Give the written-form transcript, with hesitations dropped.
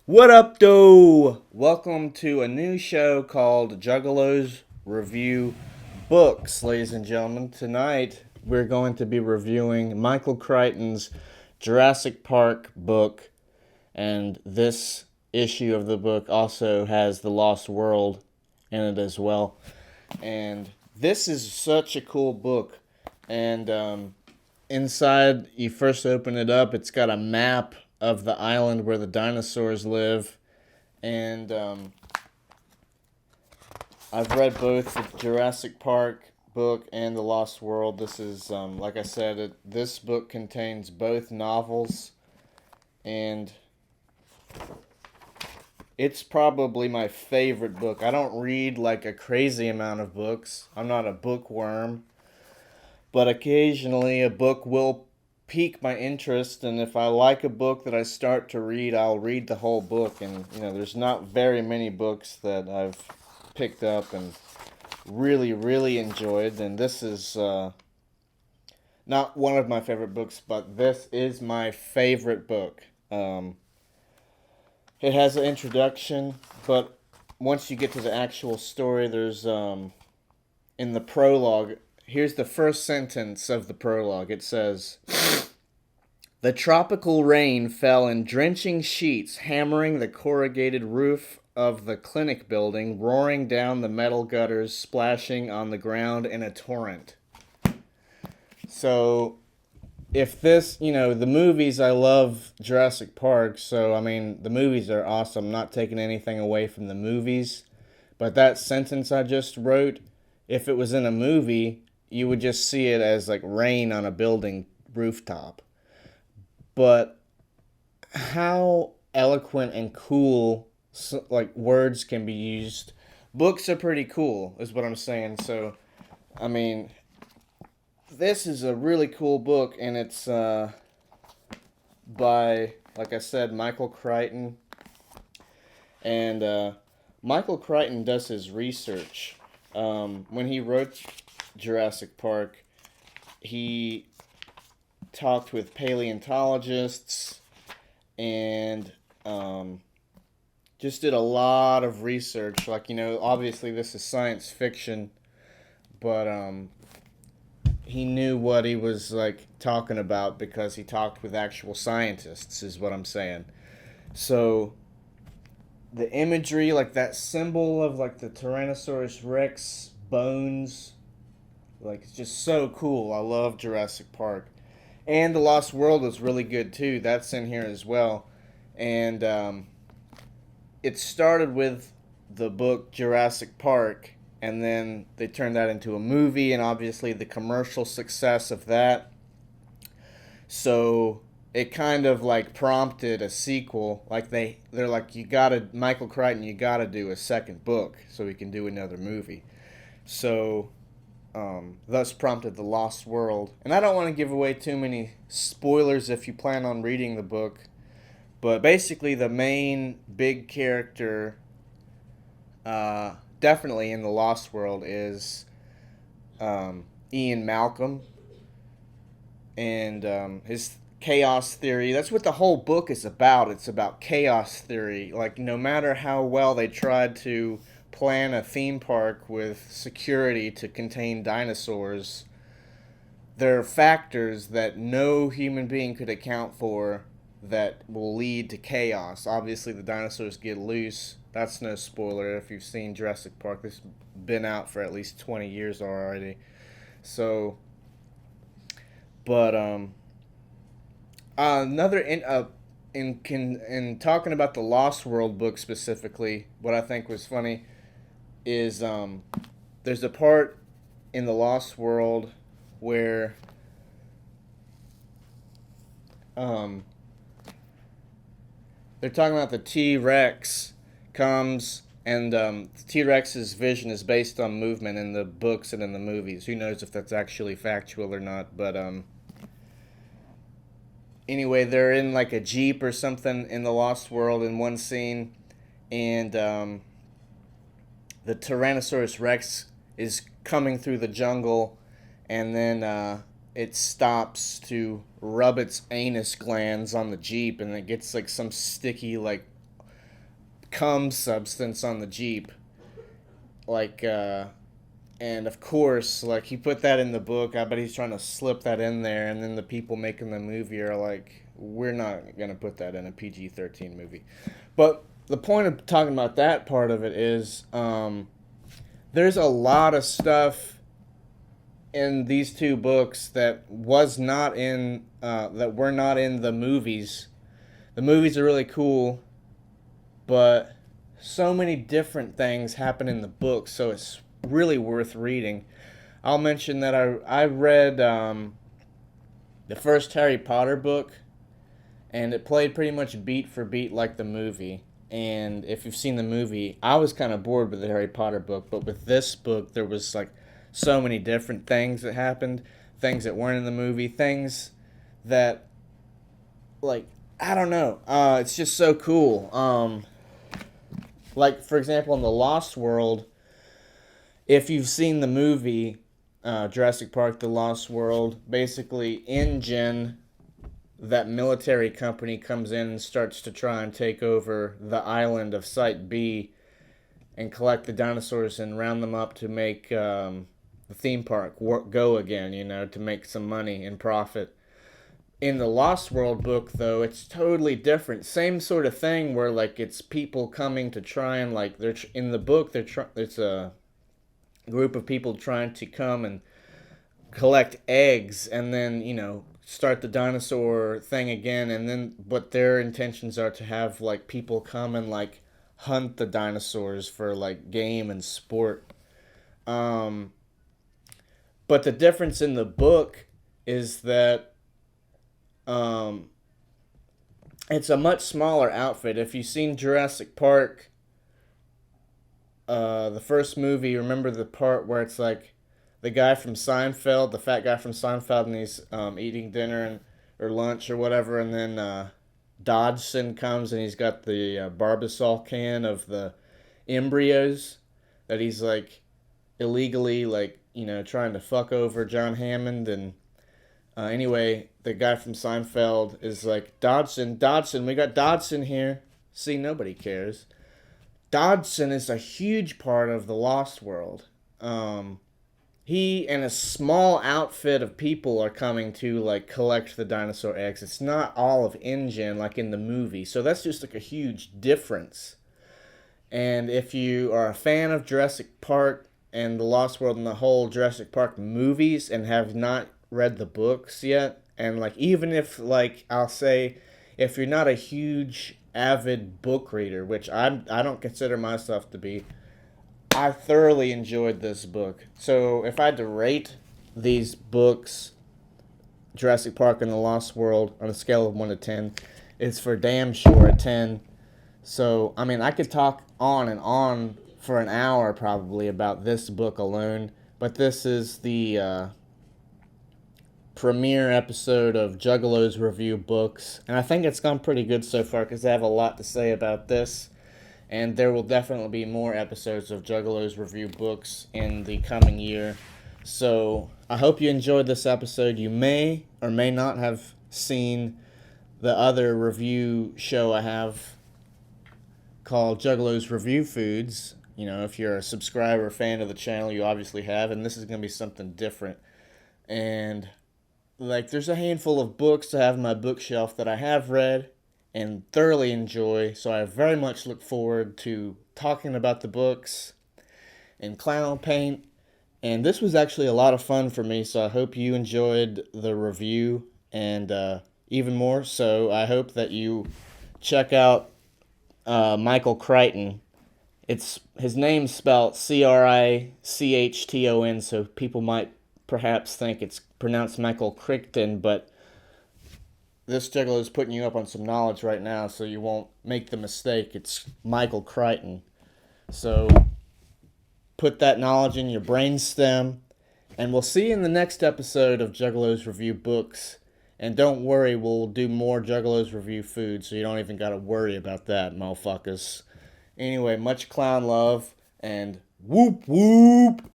What up, though? Welcome to a new show called Juggalos Review Books, ladies and gentlemen. Tonight, we're going to be reviewing Michael Crichton's Jurassic Park book, and this issue of the book also has The Lost World in it as well. And this is such a cool book. And inside, you first open it up, it's got a map of the island where the dinosaurs live. And I've read both the Jurassic Park book and the Lost World. This is, like I said, this book contains both novels, and it's probably my favorite book. I don't read like a crazy amount of books. I'm not a bookworm, but occasionally a book will pique my interest, and if I like a book that I start to read, I'll read the whole book. And there's not very many books that I've picked up and really enjoyed, and this is not one of my favorite books, but this is my favorite book. It has an introduction, but once you get to the actual story, there's in the prologue. Here's the first sentence of the prologue. It says, "The tropical rain fell in drenching sheets, hammering the corrugated roof of the clinic building, roaring down the metal gutters, splashing on the ground in a torrent." So, if this, the movies, I love Jurassic Park, so, I mean, the movies are awesome. I'm not taking anything away from the movies. But that sentence I just wrote, if it was in a movie, you would just see it as like rain on a building rooftop. But how eloquent and cool like words can be used. Books are pretty cool, is what I'm saying. So, I mean, this is a really cool book, and it's by, like I said, Michael Crichton. And Michael Crichton does his research. When he wrote Jurassic Park, he talked with paleontologists and just did a lot of research. Like, obviously this is science fiction, but he knew what he was like talking about because he talked with actual scientists, is what I'm saying. So the imagery, like that symbol of like the Tyrannosaurus Rex bones, like it's just so cool. I love Jurassic Park. And The Lost World was really good too. That's in here as well. And it started with the book Jurassic Park, and then they turned that into a movie, and obviously the commercial success of that. So it kind of like prompted a sequel. Like they're like, you gotta, Michael Crichton, you gotta do a second book so we can do another movie. So thus prompted The Lost World. And I don't want to give away too many spoilers if you plan on reading the book, but basically the main big character, definitely in The Lost World, is Ian Malcolm, and his chaos theory. That's what the whole book is about. It's about chaos theory. Like, no matter how well they tried to plan a theme park with security to contain dinosaurs, there are factors that no human being could account for that will lead to chaos. Obviously, the dinosaurs get loose. That's no spoiler if you've seen Jurassic Park. This has been out for at least 20 years already. So, but another in talking about the Lost World book specifically, what I think was funny is there's a part in the Lost World where um, they're talking about the T Rex comes, and the T Rex's vision is based on movement in the books and in the movies. Who knows if that's actually factual or not? But anyway, they're in like a jeep or something in the Lost World in one scene, and the Tyrannosaurus Rex is coming through the jungle, and then it stops to rub its anus glands on the Jeep, and it gets like some sticky, like cum substance on the Jeep. Like, and of course, like, he put that in the book. I bet he's trying to slip that in there, and then the people making the movie are like, we're not going to put that in a PG-13 movie. But the point of talking about that part of it is there's a lot of stuff in these two books that was not in that were not in the movies. The movies are really cool, but so many different things happen in the book, so it's really worth reading. I'll mention that I read the first Harry Potter book, and it played pretty much beat for beat like the movie. And if you've seen the movie, I was kind of bored with the Harry Potter book, but with this book, there was like so many different things that happened, things that weren't in the movie, things that, like, I don't know. It's just so cool. Like, for example, in the Lost World, if you've seen the movie Jurassic Park: The Lost World, basically InGen, that military company, comes in and starts to try and take over the island of Site B and collect the dinosaurs and round them up to make the theme park go again, to make some money and profit. In the Lost World book, though, it's totally different. Same sort of thing where, like, it's people coming to try and, like, in the book, it's a group of people trying to come and collect eggs and then, start the dinosaur thing again. And then what their intentions are to have, like, people come and, like, hunt the dinosaurs for, like, game and sport. But the difference in the book is that it's a much smaller outfit. If you've seen Jurassic Park, the first movie, remember the part where it's like the guy from Seinfeld, the fat guy from Seinfeld, and he's eating dinner or lunch or whatever, and then Dodgson comes and he's got the Barbasol can of the embryos that he's like illegally, like, trying to fuck over John Hammond. And anyway, the guy from Seinfeld is like, Dodgson, we got Dodgson here. See, nobody cares. Dodgson is a huge part of the Lost World. He and a small outfit of people are coming to, like, collect the dinosaur eggs. It's not all of InGen like in the movie. So that's just like a huge difference. And if you are a fan of Jurassic Park and the Lost World and the whole Jurassic Park movies and have not read the books yet, and, like, even if, like, I'll say, if you're not a huge avid book reader, which I don't consider myself to be, I thoroughly enjoyed this book. So if I had to rate these books, Jurassic Park and the Lost World, on a scale of 1 to 10, it's for damn sure a 10. So, I mean, I could talk on and on for an hour probably about this book alone, but this is the premiere episode of Juggalos Review Books, and I think it's gone pretty good so far because I have a lot to say about this, and there will definitely be more episodes of Juggalos Review Books in the coming year. So I hope you enjoyed this episode. You may or may not have seen the other review show I have called Juggalos Review Foods. If you're a subscriber, fan of the channel, you obviously have, and this is going to be something different. And, like, there's a handful of books to have on my bookshelf that I have read and thoroughly enjoy, so I very much look forward to talking about the books and clown paint. And this was actually a lot of fun for me, so I hope you enjoyed the review, and even more so, I hope that you check out Michael Crichton. His name's spelled Crichton, so people might perhaps think it's pronounced Michael Crichton, but this Juggalo is putting you up on some knowledge right now, so you won't make the mistake. It's Michael Crichton. So put that knowledge in your brainstem, and we'll see you in the next episode of Juggalos Review Books. And don't worry, we'll do more Juggalos Review Food, so you don't even got to worry about that, motherfuckers. Anyway, much clown love, and whoop whoop!